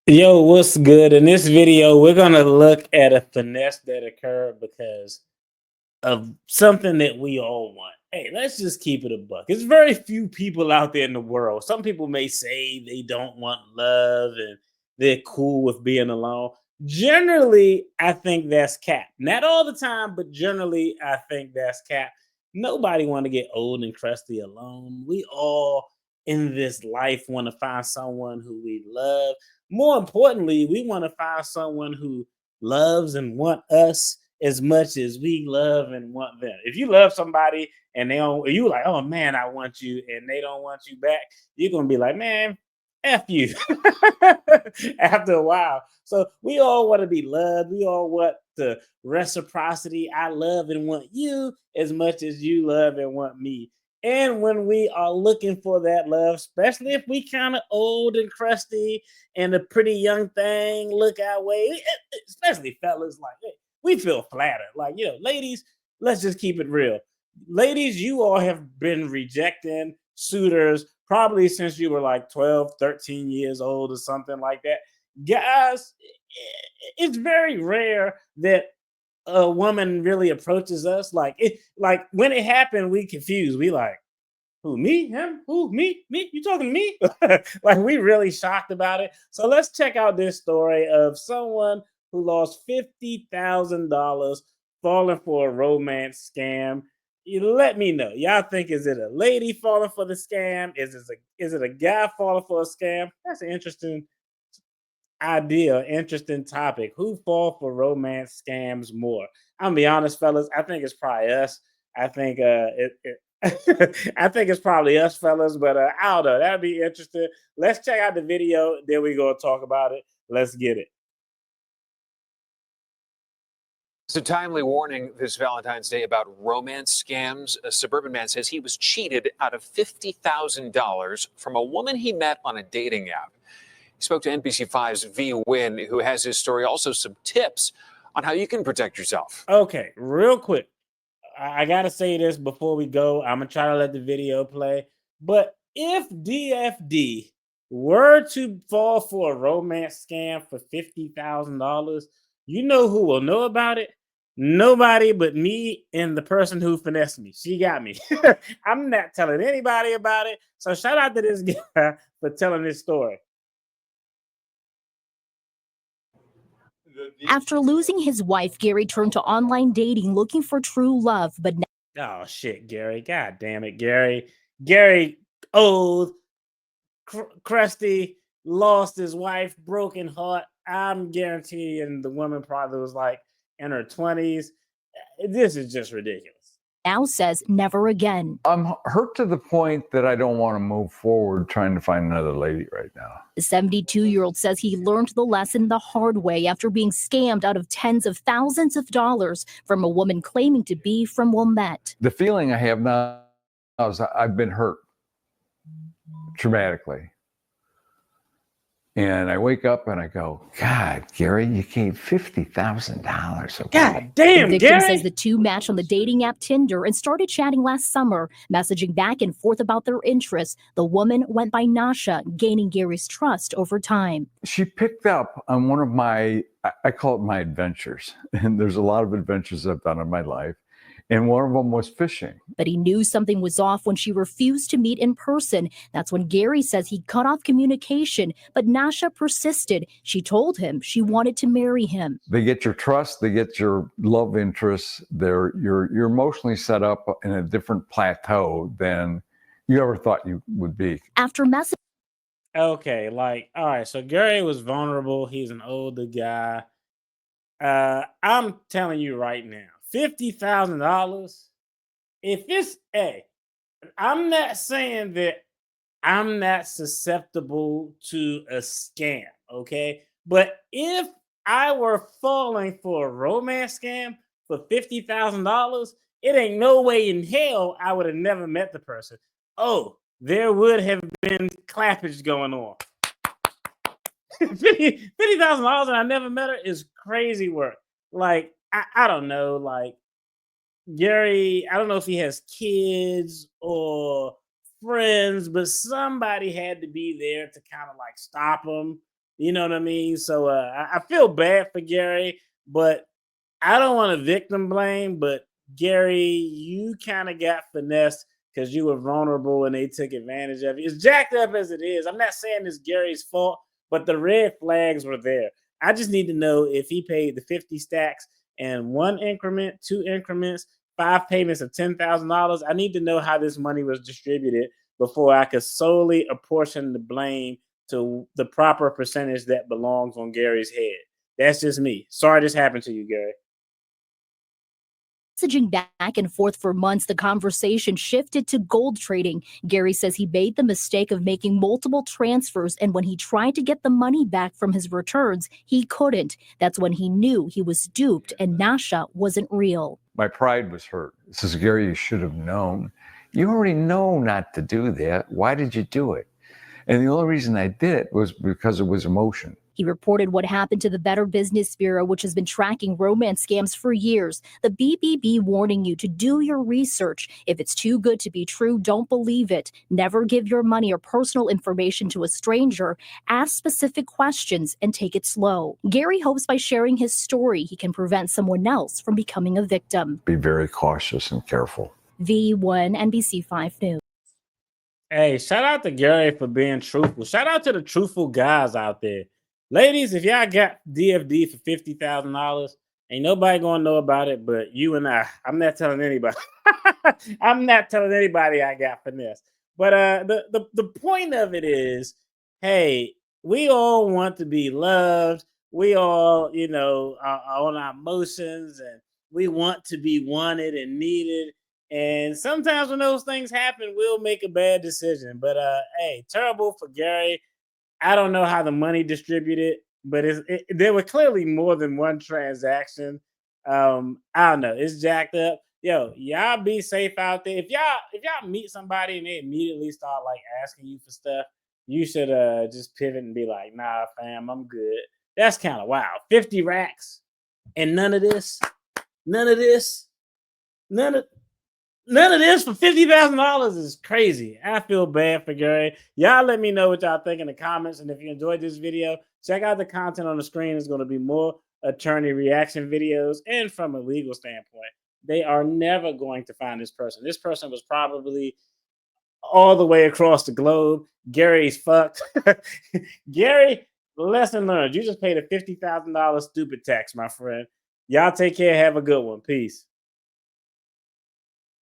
Yo, what's good? In this video, we're gonna look at a finesse that occurred because of something that we all want. Hey, let's just keep it a buck. There's very few people out there in the world. Some people may say they don't want love and they're cool with being alone. Generally, I think that's cap. Not all the time, but generally, I think that's cap. Nobody want to get old and crusty alone. We all in this life want to find someone who we love. More importantly, we want to find someone who loves and want us as much as we love and want them. If you love somebody and they don't, you like, oh man, I want you, and they don't want you back, you're gonna be like, man, F you after a while. So we all want to be loved. We all want the reciprocity. I love and want you as much as you love and want me. And when we are looking for that love, especially if we kind of old and crusty and a pretty young thing look our way, especially fellas, like, hey, we feel flattered. Like, ladies, let's just keep it real. Ladies, you all have been rejecting suitors probably since you were like 12, 13 years old or something like that. Guys, it's very rare that a woman really approaches us. Like when it happened, we confused. We like, who, me, him, who, me, you talking to me? Like, we really shocked about it. So let's check out this story of someone who lost $50,000 falling for a romance scam. You let me know. Y'all think, is it a lady falling for the scam? Is it a guy falling for a scam? That's an interesting idea, interesting topic. Who fall for romance scams more? I'm gonna be honest, fellas. I think it's probably us. I think I think it's probably us, fellas. But I don't know. That'd be interesting. Let's check out the video. Then we go talk about it. Let's get it. It's a timely warning this Valentine's Day about romance scams. A suburban man says he was cheated out of $50,000 from a woman he met on a dating app. He spoke to NBC5's V Win, who has his story, also some tips on how you can protect yourself. Okay, real quick. I gotta say this before we go. I'm gonna try to let the video play. But if DFD were to fall for a romance scam for $50,000, you know who will know about it? Nobody but me and the person who finessed me. She got me. I'm not telling anybody about it. So shout out to this guy for telling this story. After losing his wife, Gary turned to online dating looking for true love, but Oh shit, Gary. God damn it, Gary. Gary, old, crusty, lost his wife, broken heart. I'm guaranteeing the woman probably was like in her 20s. This is just ridiculous. now says never again. I'm hurt to the point that I don't want to move forward trying to find another lady right now. The 72-year-old says he learned the lesson the hard way after being scammed out of tens of thousands of dollars from a woman claiming to be from Wilmette. The feeling I have now is I've been hurt traumatically. And I wake up and I go, God, Gary, you gave $50,000. Okay. God damn, the victim Gary. says the two matched on the dating app Tinder and started chatting last summer, messaging back and forth about their interests. The woman went by Nasha, gaining Gary's trust over time. She picked up on one of my, I call it my adventures. And there's a lot of adventures I've done in my life. And one of them was fishing. But he knew something was off when she refused to meet in person. That's when Gary says he cut off communication, but Nasha persisted. She told him she wanted to marry him. They get your trust, they get your love interests. You're emotionally set up in a different plateau than you ever thought you would be. After messaging. Okay, like, all right, so Gary was vulnerable. He's an older guy. I'm telling you right now, $50,000. If it's I'm not saying that I'm not susceptible to a scam, okay? But if I were falling for a romance scam for $50,000, it ain't no way in hell I would have never met the person. Oh, there would have been clappage going on. $50,000 and I never met her is crazy work. Like, I don't know, like, Gary, I don't know if he has kids or friends, but somebody had to be there to kind of like stop him You know what I mean? So I feel bad for Gary, but I don't want to victim blame. But Gary, you kind of got finessed because you were vulnerable and they took advantage of you. As jacked up as it is, I'm not saying it's Gary's fault, but the red flags were there. I just need to know if he paid the 50 stacks in one increment, two increments, five payments of $10,000. I need to know how this money was distributed before I could solely apportion the blame to the proper percentage that belongs on Gary's head. That's just me. Sorry this happened to you, Gary. Messaging back and forth for months, the conversation shifted to gold trading. Gary says he made the mistake of making multiple transfers, and when he tried to get the money back from his returns, he couldn't. That's when he knew he was duped and Nasha wasn't real. My pride was hurt. This is Gary, you should have known. You already know not to do that. Why did you do it? And the only reason I did it was because it was emotion. He reported what happened to the Better Business Bureau, which has been tracking romance scams for years. The BBB warning you to do your research. If it's too good to be true, don't believe it. Never give your money or personal information to a stranger. Ask specific questions and take it slow. Gary hopes by sharing his story, he can prevent someone else from becoming a victim. Be very cautious and careful. V1 NBC5 News. Hey, shout out to Gary for being truthful. Shout out to the truthful guys out there. Ladies, if y'all got DFD for $50,000, ain't nobody gonna know about it but you and I. I'm not telling anybody. I'm not telling anybody I got finesse. But the point of it is, hey, we all want to be loved. We all, are on our emotions, and we want to be wanted and needed. And sometimes when those things happen, we'll make a bad decision. But hey, terrible for Gary. I don't know how the money distributed, but there were clearly more than one transaction. I don't know. It's jacked up. Yo, y'all be safe out there. If y'all meet somebody and they immediately start like asking you for stuff, you should just pivot and be like, nah, fam, I'm good. That's kind of wild. 50 racks and none of this, none of this, none of this for $50,000 is crazy. I feel bad for Gary. Y'all let me know what y'all think in the comments. And if you enjoyed this video, check out the content on the screen. There's going to be more attorney reaction videos. And from a legal standpoint, they are never going to find this person. This person was probably all the way across the globe. Gary's fucked. Gary, lesson learned. You just paid a $50,000 stupid tax, my friend. Y'all take care. Have a good one. Peace.